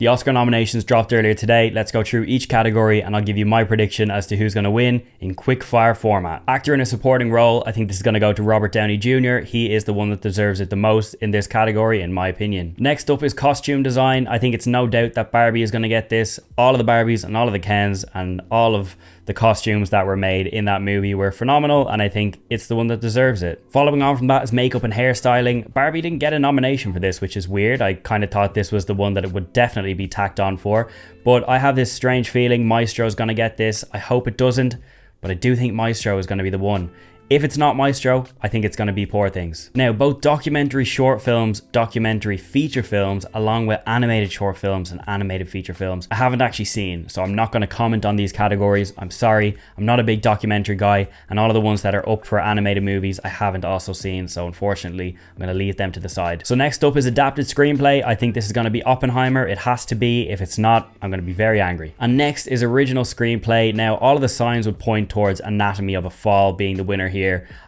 The Oscar nominations dropped earlier today. Let's go through each category and I'll give you my prediction as to who's going to win in quick fire format. Actor in a supporting role, I think this is going to go to Robert Downey Jr. He is the one that deserves it the most in this category, in my opinion. Next up is costume design. I think it's no doubt that Barbie is going to get this. All of the Barbies and all of the Kens and all of the costumes that were made in that movie were phenomenal, and I think it's the one that deserves it. Following on from that is makeup and hairstyling. Barbie didn't get a nomination for this, which is weird. I kind of thought this was the one that it would definitely be tacked on for, but I have this strange feeling Maestro is going to get this. I hope it doesn't, but I do think Maestro is going to be the one. If it's not Maestro, I think it's going to be Poor Things. Now, both documentary short films, documentary feature films, along with animated short films and animated feature films, I haven't actually seen, so I'm not going to comment on these categories. I'm sorry, I'm not a big documentary guy, and all of the ones that are up for animated movies I haven't also seen, so unfortunately, I'm going to leave them to the side. So next up is adapted screenplay. I think this is going to be Oppenheimer. It has to be. If it's not, I'm going to be very angry. And next is original screenplay. Now, all of the signs would point towards Anatomy of a Fall being the winner here.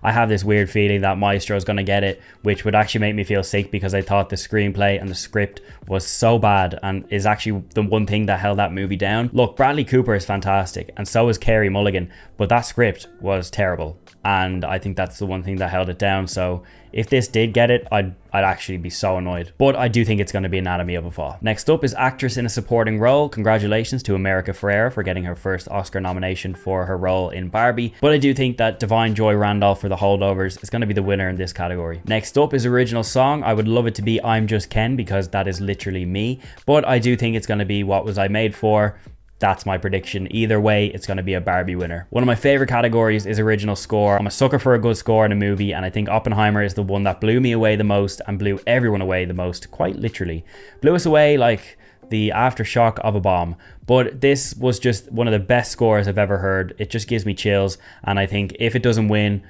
I have this weird feeling that Maestro is going to get it, which would actually make me feel sick because I thought the screenplay and the script was so bad and is actually the one thing that held that movie down. Look, Bradley Cooper is fantastic and so is Carey Mulligan, but that script was terrible and I think that's the one thing that held it down. So if this did get it, I'd actually be so annoyed. But I do think it's going to be Anatomy of a Fall. Next up is actress in a supporting role. Congratulations to America Ferrera for getting her first Oscar nomination for her role in Barbie. But I do think that Divine Joy Randolph for The Holdovers is going to be the winner in this category. Next up is original song. I would love it to be I'm Just Ken because that is literally me. But I do think it's going to be What Was I Made For? That's my prediction. Either way, it's going to be a Barbie winner. One of my favorite categories is original score. I'm a sucker for a good score in a movie, and I think Oppenheimer is the one that blew me away the most and blew everyone away the most, quite literally. Blew us away like the aftershock of a bomb. But this was just one of the best scores I've ever heard. It just gives me chills, and I think if it doesn't win,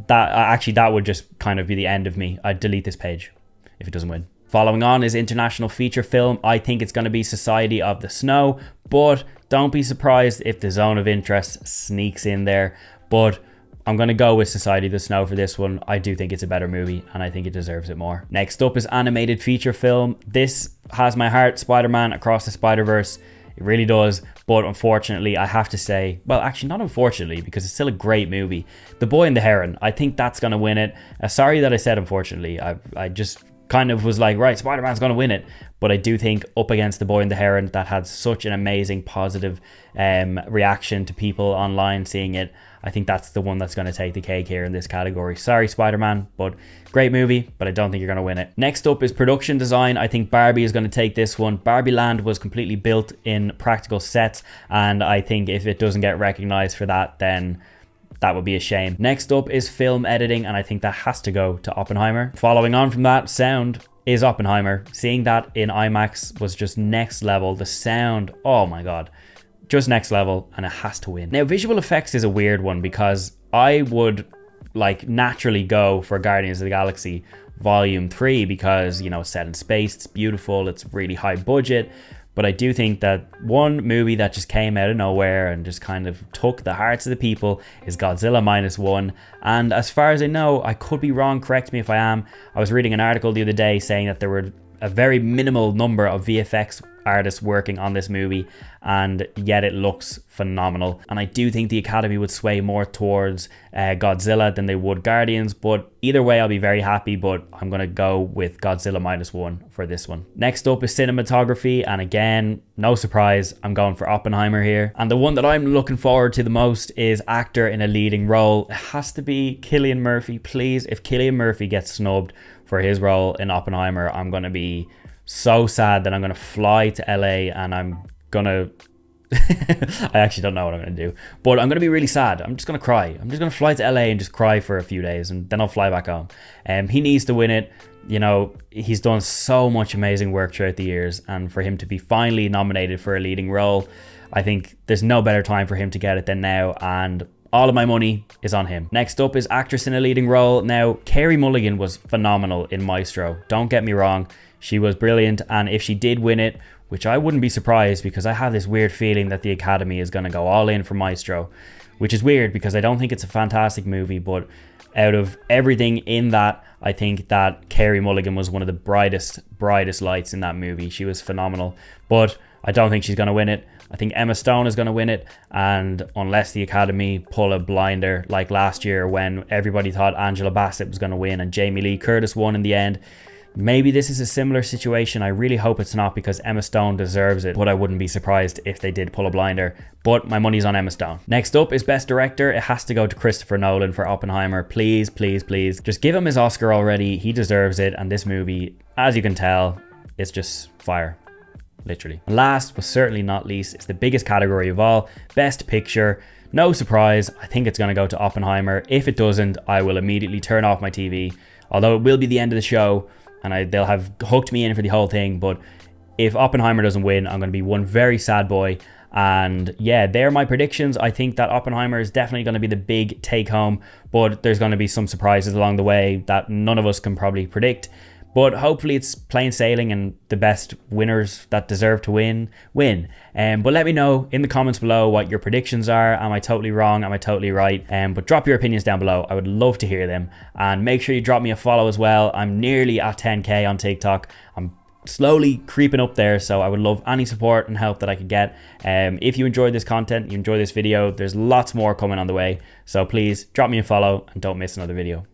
that would just kind of be the end of me. I'd delete this page if it doesn't win. Following on is international feature film. I think it's going to be Society of the Snow, but don't be surprised if The Zone of Interest sneaks in there. But I'm going to go with Society of the Snow for this one. I do think it's a better movie and I think it deserves it more. Next up is animated feature film. This has my heart, Spider-Man Across the Spider-Verse. It really does, but unfortunately, I have to say, well, actually not unfortunately, because it's still a great movie. The Boy and the Heron, I think that's going to win it. Sorry that I said unfortunately. I just kind of was like, right, Spider-Man's going to win it. But I do think up against The Boy and the Heron, that had such an amazing positive reaction to people online seeing it. I think that's the one that's going to take the cake here in this category. Sorry, Spider-Man, but great movie, but I don't think you're going to win it. Next up is production design. I think Barbie is going to take this one. Barbie Land was completely built in practical sets, and I think if it doesn't get recognized for that, then that would be a shame. Next up is film editing, and I think that has to go to Oppenheimer. Following on from that, sound is Oppenheimer. Seeing that in IMAX was just next level. The sound, oh my God, just next level, and it has to win. Now, visual effects is a weird one because I would like naturally go for Guardians of the Galaxy Volume 3 because, you know, it's set in space, it's beautiful, it's really high budget. But I do think that one movie that just came out of nowhere and just kind of took the hearts of the people is Godzilla -1. And as far as I know, I could be wrong, correct me if I am. I was reading an article the other day saying that there were a very minimal number of VFX artists working on this movie, and yet it looks phenomenal. And I do think the Academy would sway more towards Godzilla than they would Guardians, but either way I'll be very happy, but I'm going to go with Godzilla -1 for this one. Next up is cinematography, and again, no surprise, I'm going for Oppenheimer here. And the one that I'm looking forward to the most is actor in a leading role. It has to be Cillian Murphy, please. If Cillian Murphy gets snubbed for his role in Oppenheimer, I'm going to be so sad that I'm going to fly to LA and I'm going to I actually don't know what I'm going to do, but I'm going to be really sad. I'm just going to cry. I'm just going to fly to LA and just cry for a few days and then I'll fly back home. He needs to win it. You know, he's done so much amazing work throughout the years, and for him to be finally nominated for a leading role, I think there's no better time for him to get it than now, and all of my money is on him. Next up is actress in a leading role. Now, Carey Mulligan was phenomenal in Maestro. Don't get me wrong. She was brilliant, and if she did win it, which I wouldn't be surprised because I have this weird feeling that the Academy is going to go all in for Maestro, which is weird because I don't think it's a fantastic movie, but Out of everything in that, I think that Carey Mulligan was one of the brightest lights in that movie. She was phenomenal, but I don't think she's going to win it. I think Emma Stone is going to win it, and unless the Academy pull a blinder like last year when everybody thought Angela Bassett was going to win and Jamie Lee Curtis won in the end, maybe this is a similar situation. I really hope it's not, because Emma Stone deserves it, but I wouldn't be surprised if they did pull a blinder. But my money's on Emma Stone. Next up is Best Director. It has to go to Christopher Nolan for Oppenheimer. Please, please, please. Just give him his Oscar already. He deserves it. And this movie, as you can tell, it's just fire. Literally. And last but certainly not least, it's the biggest category of all, Best Picture. No surprise, I think it's going to go to Oppenheimer. If it doesn't, I will immediately turn off my TV. Although it will be the end of the show, and they'll have hooked me in for the whole thing. But if Oppenheimer doesn't win, I'm going to be one very sad boy. And yeah, they're my predictions. I think that Oppenheimer is definitely going to be the big take home, but there's going to be some surprises along the way that none of us can probably predict. But hopefully it's plain sailing and the best winners that deserve to win. But let me know in the comments below what your predictions are. Am I totally wrong? Am I totally right? But drop your opinions down below. I would love to hear them. And make sure you drop me a follow as well. I'm nearly at 10k on TikTok. I'm slowly creeping up there, so I would love any support and help that I could get. If you enjoyed this content, you enjoy this video, there's lots more coming on the way. So please drop me a follow and don't miss another video.